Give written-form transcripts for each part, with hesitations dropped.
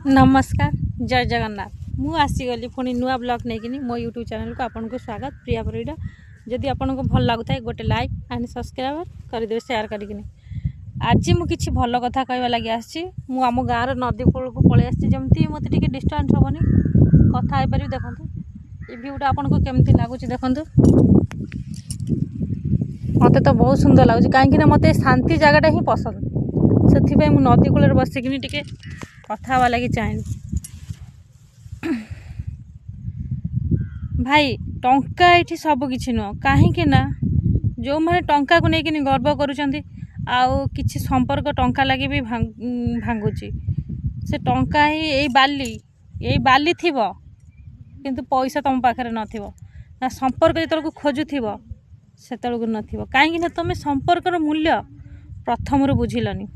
नमस्कार जय जगन्नाथ मु आसीगली पुणी नुआ ब्लॉग नहीं मो यूट्यूब चैनल को आपको स्वागत प्रिया परिडा जदि आपको भल लगुता है गोटे लाइक एंड सब्सक्राइब करदे शेयर करके आज मुझे भल कथा कहवा लगे आम गाँव नदी कूल को पलि आमती मत डिस्टेंस हेनी कथा हो पारि देखो ये भ्यूटा आपको केमती लगुच देखु मत तो बहुत सुंदर लगुच कहीं मत शांति जगटा ही पसंद से नदी कूल बसिकी टे कथा हवा लगी चाहिए भाई टंका ये सब किसी नुह कहीं जो मैंने टंका को लेकिन गर्व करुँच आउ किसी संपर्क टंका लगे भी भांगुची से टंका ही यही बाली थी किंतु पैसा तुम पाखे ना संपर्क जो खोजुव से कहीं तुम संपर्कर मूल्य प्रथम बुझिलनी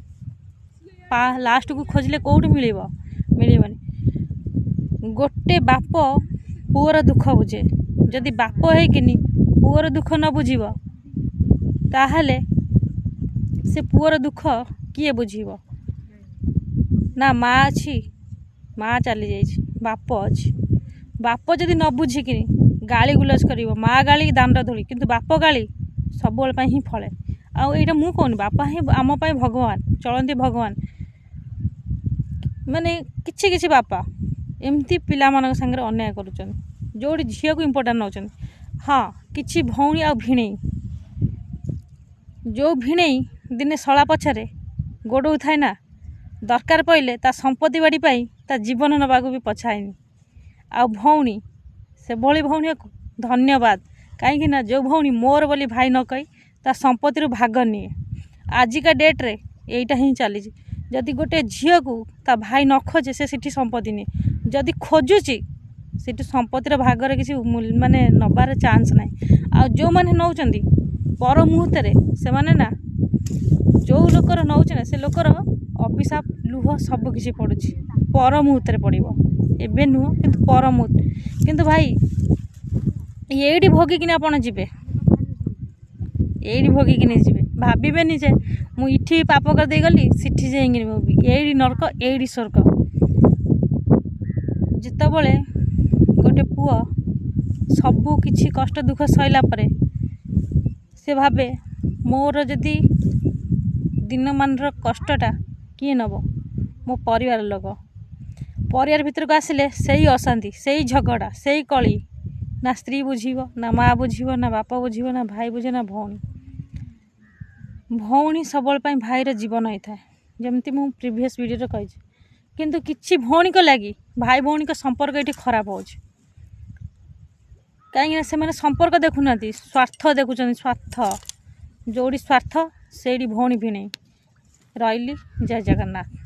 लास्ट को खोजले कौटी मिलबनी गोटे बाप पुअर दुख बुझे जदि बाप होकिनी पुअर दुख न बुझ ताहले से पुअर दुख किए बुझीब ना माँ अच्छी माँ चली जाइए बाप अच्छी बाप जदि न बुझिकी गाली गुलज कर माँ गाली दांड धूली किंतु बाप गाली सब ही फले आईटा मु कहूनी बापा ही आम भगवान चलती भगवान माने किछि किछि बापा एमती पिला मान संगे अन्याय करुचन जोड़ी झील को इम्पोर्टाट नौ हाँ किछि भौणी आ भिणे जो भिणे दिने शला पछरे गोड़ थाए ना दरकार पड़े ता संपत्ति बाड़ी पाई ता जीवन नवा भी पछाएनी आ भौणी से भली भौणी धन्यवाद कहीं जो भौणी मोर बोली भाई न कही ता संपत्ति भाग निए आजिका डेट्रे यहीटा ही चली जदि गोटे झील को ता भाई न खोजे से संपत्ति नहीं जदि खोजुची से संपत्तिर भागर किसी माने नबार चांस ना आ जो मैंने नौ पर मुहूर्त से माने ना जो लोकर नौ से लोकर अभिशाप लुह सबकि पड़ू पर मुहूर्त पड़ो एवं नुह कि पर मुहूर्त किंतु भाई ये भोगिकी आपड़ जी ये भोगिकी जी भावेनि जे मुझे पाप करदे गली सिठी जाइए ये नरक ये स्वर्ग जितेबले गोटे पुआ सबू किछि कष्ट दुख सहला परे से भावे मोर जदि दिन मान कष्टटा किए नब मो परिवार लोग परिवार भीतर को आसिले सही अशांति सही झगड़ा सही कली ना स्त्री बुझीब ना माँ बुझीब ना बापा बुझीब ना भाई बुझे ना भौणी भौणी सबल भाईर जीवन होता है जमती मु प्रीवियस वीडियो कही किंतु किछि भौणी को लगी भाई भौणी का संपर्क ये खराब हो कहीं से संपर्क देखुना स्वार्थ देखुं स्वार्थ जोड़ी स्वार्थ से भौणी भिणे रही जय जगन्नाथ।